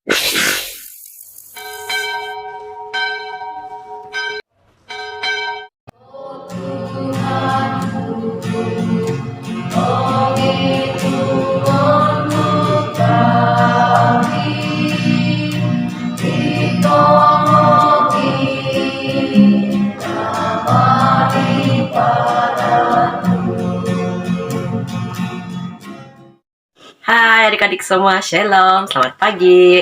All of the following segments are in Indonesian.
Hai adik-adik semua, shalom, selamat pagi.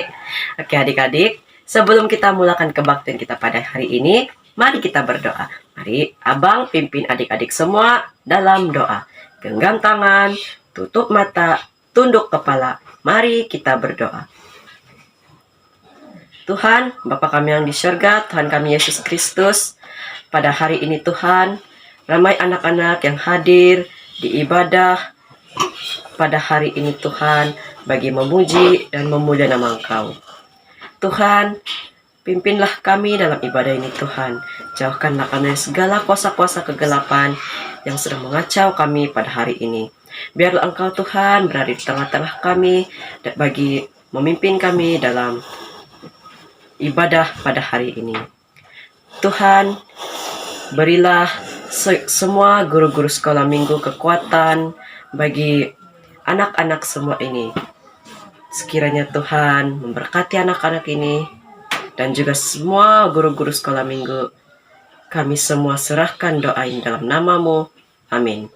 Oke adik-adik, sebelum kita mulakan kebaktian kita pada hari ini, mari kita berdoa. Mari abang pimpin adik-adik semua dalam doa. Genggam tangan, tutup mata, tunduk kepala. Mari kita berdoa. Tuhan, Bapa kami yang di surga, Tuhan kami Yesus Kristus, pada hari ini Tuhan, ramai anak-anak yang hadir di ibadah pada hari ini Tuhan, bagi memuji dan memuja nama Engkau. Tuhan, pimpinlah kami dalam ibadah ini Tuhan. Jauhkanlah kami dari segala kuasa-kuasa kegelapan yang sedang mengacau kami pada hari ini. Biarlah Engkau Tuhan berada di tengah-tengah kami bagi memimpin kami dalam ibadah pada hari ini. Tuhan, berilah semua guru-guru sekolah minggu kekuatan bagi anak-anak semua ini. Sekiranya Tuhan memberkati anak-anak ini dan juga semua guru-guru sekolah minggu. Kami semua serahkan doa ini dalam nama-Mu. Amin.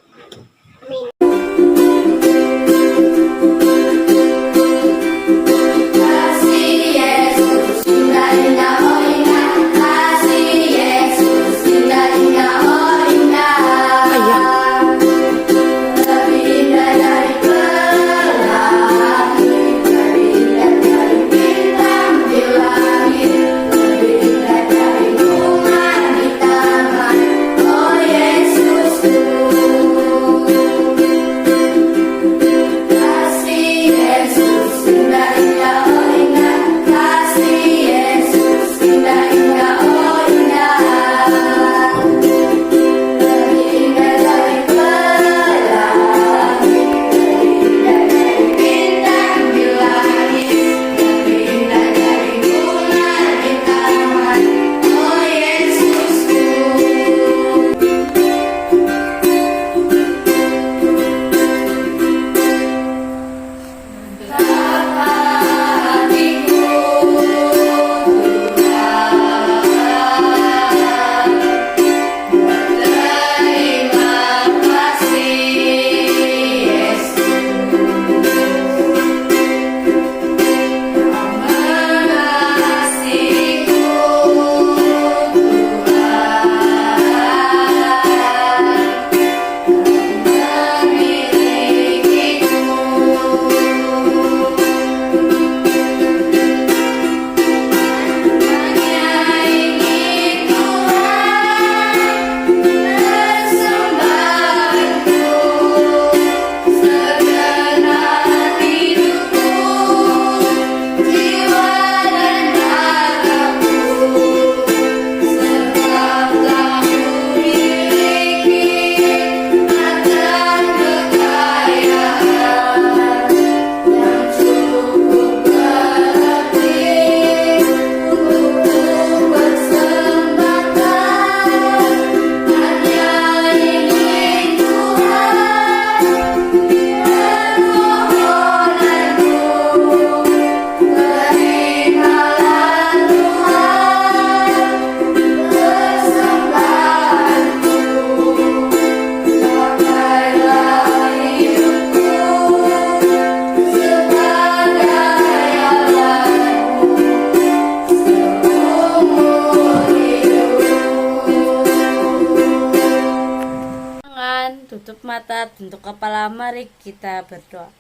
Tutup mata, tunduk kepala, mari kita berdoa.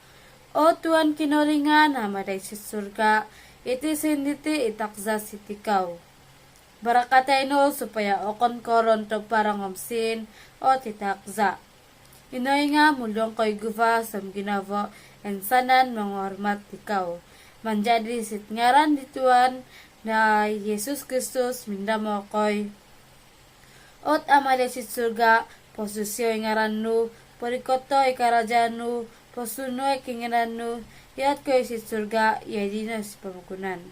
Oh Tuhan kinoringan, nama Yesus surga, iti sinditi itakza siti kau. Barakata ino supaya okon koron to parang omsin o titakza. Inoy nga mulong ko'y guva sam ginavo ensanan menghormat ikaw. Menjadi sit ngaran di Tuhan na Yesus Kristus mindamo ko'y. Ot amale sit surga, posisyo ngaran nu, porikoto ikarajanu, posuno ikingaran nu, Yat ko isi surga yadina si pamagunan.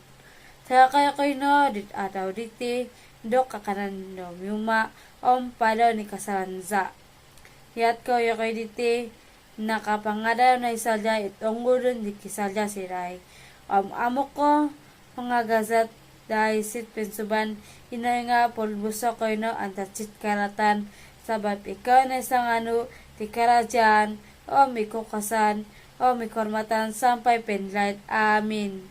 Saya kaya ko ino dit atau diti dok kakanan no miuma om pada ni kasalanza. Yat ko ya koy diti nakapangada na isalja itongurun di kisalja siray. Amok ko pangagazat dahil sit pensuban inay nga pulbuso ko ino antacit karatan sabab ikaw na isang ti karajaan o mikukasan o mikormatan sampai penlight. Amin.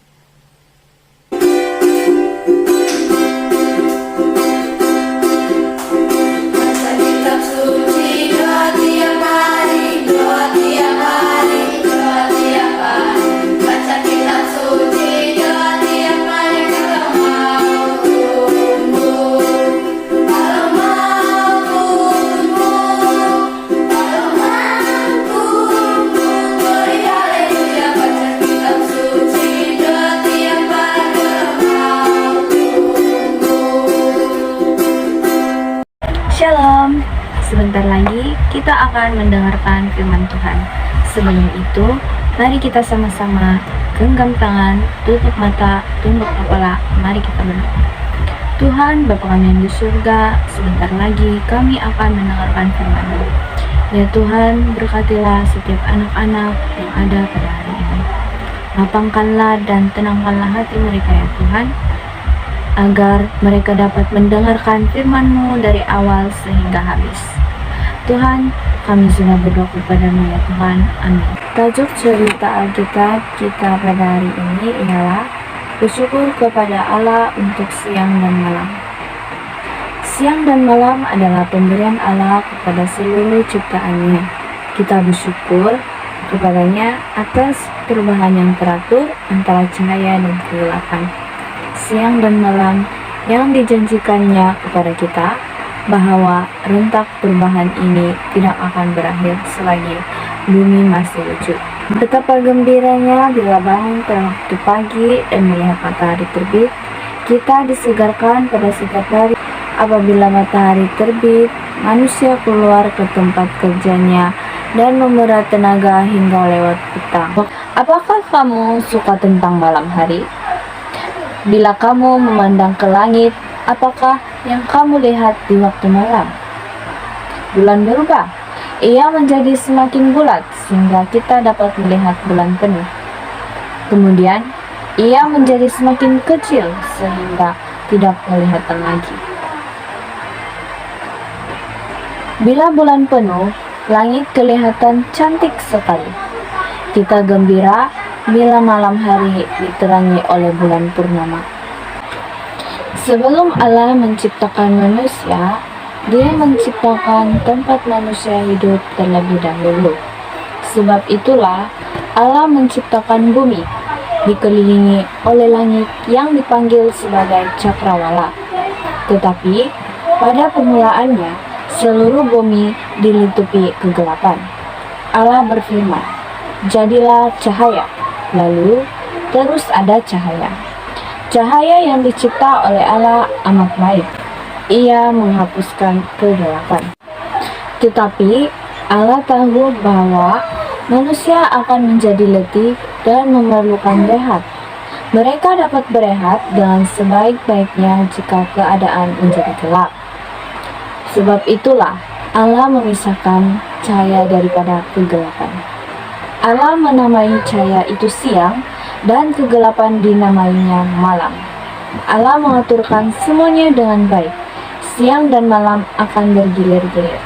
Shalom, sebentar lagi kita akan mendengarkan firman Tuhan. Sebelum itu, mari kita sama-sama genggam tangan, tutup mata, tunduk kepala, mari kita berdoa. Tuhan, Bapa kami yang di surga, sebentar lagi kami akan mendengarkan firman-Mu. Ya Tuhan, berkatilah setiap anak-anak yang ada pada hari ini. Lapangkanlah dan tenangkanlah hati mereka ya Tuhan, agar mereka dapat mendengarkan firman-Mu dari awal sehingga habis. Tuhan, kami sudah berdoa kepada-Mu ya Tuhan. Amin. Tajuk cerita Alkitab kita pada hari ini ialah bersyukur kepada Allah untuk siang dan malam. Siang dan malam adalah pemberian Allah kepada seluruh ciptaannya. Kita bersyukur kepadanya atas perubahan yang teratur antara cahaya dan kegelapan. Siang dan malam yang dijanjikannya kepada kita, bahwa rentak perubahan ini tidak akan berakhir selagi bumi masih wujud. Betapa gembiranya bila bangun pada waktu pagi dan melihat matahari terbit. Kita disegarkan pada setiap hari. Apabila matahari terbit, manusia keluar ke tempat kerjanya dan memerah tenaga hingga lewat petang. Apakah kamu suka tentang malam hari? Bila kamu memandang ke langit, apakah yang kamu lihat di waktu malam? Bulan berubah. Ia menjadi semakin bulat sehingga kita dapat melihat bulan penuh. Kemudian, ia menjadi semakin kecil sehingga tidak kelihatan lagi. Bila bulan penuh, langit kelihatan cantik sekali. Kita gembira bila malam hari diterangi oleh bulan purnama. Sebelum Allah menciptakan manusia, Dia menciptakan tempat manusia hidup terlebih dahulu. Sebab itulah Allah menciptakan bumi, dikelilingi oleh langit yang dipanggil sebagai cakrawala. Tetapi pada permulaannya, seluruh bumi dilitupi kegelapan. Allah berfirman, "Jadilah cahaya." Lalu terus ada cahaya. Cahaya yang dicipta oleh Allah amat baik. Ia menghapuskan kegelapan. Tetapi Allah tahu bahwa manusia akan menjadi letih dan memerlukan rehat. Mereka dapat berehat dengan sebaik-baiknya jika keadaan menjadi gelap. Sebab itulah Allah memisahkan cahaya daripada kegelapan. Allah menamai cahaya itu siang dan kegelapan dinamainya malam. Allah mengaturkan semuanya dengan baik. Siang dan malam akan bergilir-gilir.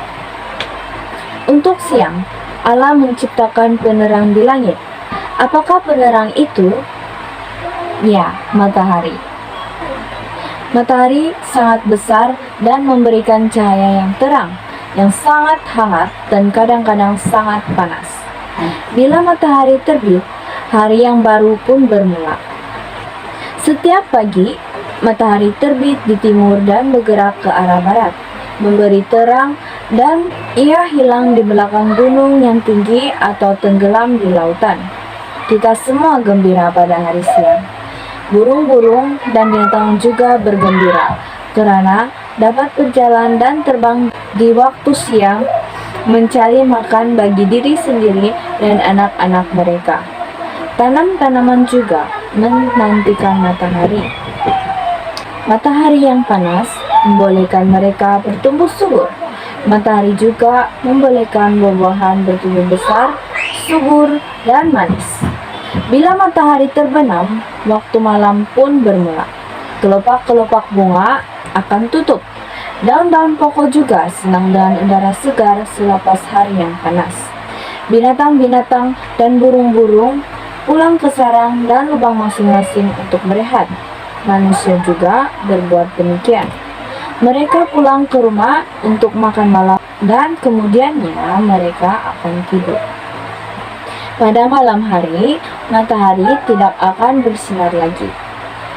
Untuk siang, Allah menciptakan penerang di langit. Apakah penerang itu? Ya, matahari. Matahari sangat besar dan memberikan cahaya yang terang, yang sangat hangat dan kadang-kadang sangat panas. Bila matahari terbit, hari yang baru pun bermula. Setiap pagi, matahari terbit di timur dan bergerak ke arah barat, memberi terang, dan ia hilang di belakang gunung yang tinggi atau tenggelam di lautan. Kita semua gembira pada hari siang. Burung-burung dan binatang juga bergembira, karena dapat berjalan dan terbang di waktu siang, mencari makan bagi diri sendiri dan anak-anak mereka. Tanam-tanaman juga menantikan matahari. Matahari yang panas membolehkan mereka bertumbuh subur. Matahari juga membolehkan buah-buahan bertumbuh besar, subur, dan manis. Bila matahari terbenam, waktu malam pun bermula. Kelopak-kelopak bunga akan tutup. Daun-daun pokok juga senang dengan udara segar selepas hari yang panas. Binatang-binatang dan burung-burung pulang ke sarang dan lubang masing-masing untuk berehat. Manusia juga berbuat demikian. Mereka pulang ke rumah untuk makan malam dan kemudiannya mereka akan tidur. Pada malam hari, matahari tidak akan bersinar lagi.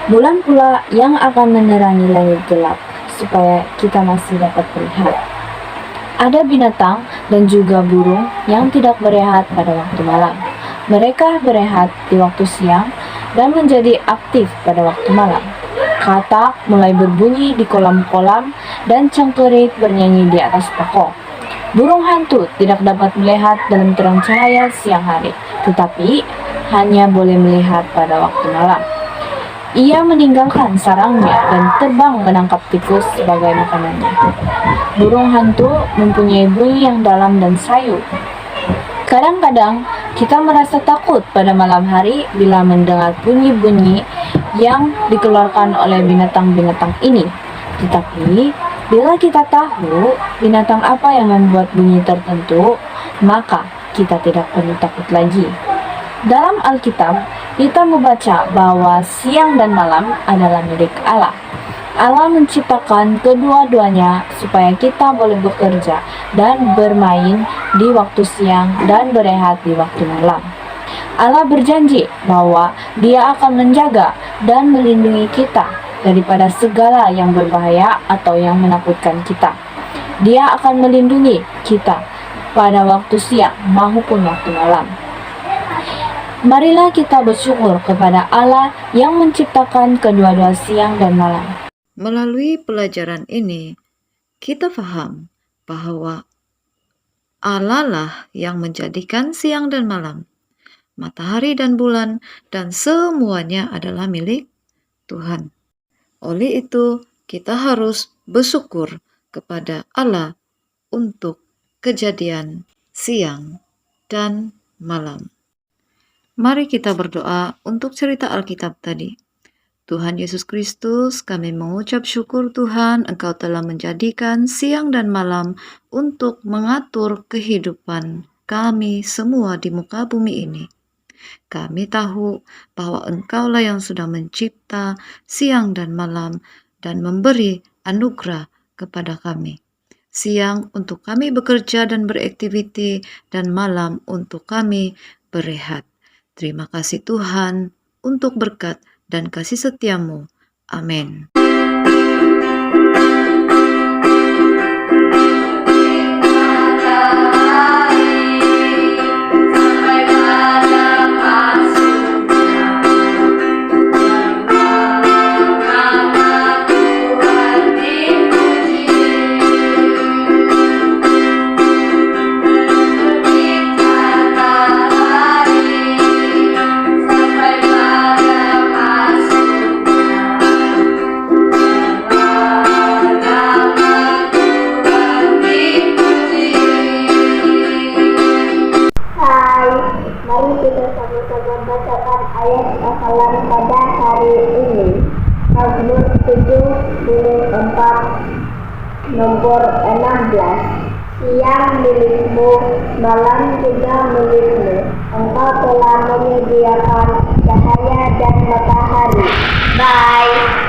Bulan pula yang akan menerangi langit gelap supaya kita masih dapat melihat. Ada binatang dan juga burung yang tidak berehat pada waktu malam. Mereka berehat di waktu siang dan menjadi aktif pada waktu malam. Katak mulai berbunyi di kolam-kolam dan cengkerik bernyanyi di atas pokok. Burung hantu tidak dapat melihat dalam terang cahaya siang hari, tetapi hanya boleh melihat pada waktu malam. Ia meninggalkan sarangnya dan terbang menangkap tikus sebagai makanannya. Burung hantu mempunyai bunyi yang dalam dan sayu. Kadang-kadang kita merasa takut pada malam hari bila mendengar bunyi-bunyi yang dikeluarkan oleh binatang-binatang ini. Tetapi, bila kita tahu binatang apa yang membuat bunyi tertentu, maka kita tidak perlu takut lagi. Dalam Alkitab, kita membaca bahwa siang dan malam adalah milik Allah. Allah menciptakan kedua-duanya supaya kita boleh bekerja dan bermain di waktu siang dan berehat di waktu malam. Allah berjanji bahwa Dia akan menjaga dan melindungi kita daripada segala yang berbahaya atau yang menakutkan kita. Dia akan melindungi kita pada waktu siang maupun waktu malam. Marilah kita bersyukur kepada Allah yang menciptakan kedua-dua siang dan malam. Melalui pelajaran ini, kita paham bahwa Allah lah yang menjadikan siang dan malam, matahari dan bulan, dan semuanya adalah milik Tuhan. Oleh itu, kita harus bersyukur kepada Allah untuk kejadian siang dan malam. Mari kita berdoa untuk cerita Alkitab tadi. Tuhan Yesus Kristus, kami mengucap syukur Tuhan, Engkau telah menjadikan siang dan malam untuk mengatur kehidupan kami semua di muka bumi ini. Kami tahu bahwa Engkaulah yang sudah mencipta siang dan malam dan memberi anugerah kepada kami. Siang untuk kami bekerja dan beraktiviti, dan malam untuk kami berehat. Terima kasih Tuhan untuk berkat dan kasih setiamu. Amin. Mari kita sama-sama bacakan ayat hafalan pada hari ini. Mazmur 74 nomor 16. Siang milikmu, malam juga milikmu. Engkau telah menyediakan cahaya dan matahari. Bye.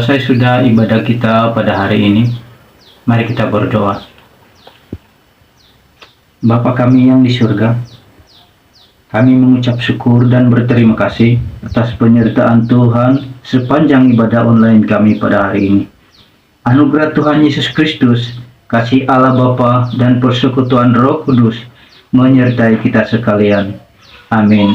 selesai sudah ibadah kita pada hari ini. Mari kita berdoa. Bapa kami yang di surga, kami mengucap syukur dan berterima kasih atas penyertaan Tuhan sepanjang ibadah online kami pada hari ini. Anugerah Tuhan Yesus Kristus, kasih Allah Bapa dan persekutuan Roh Kudus menyertai kita sekalian. Amin.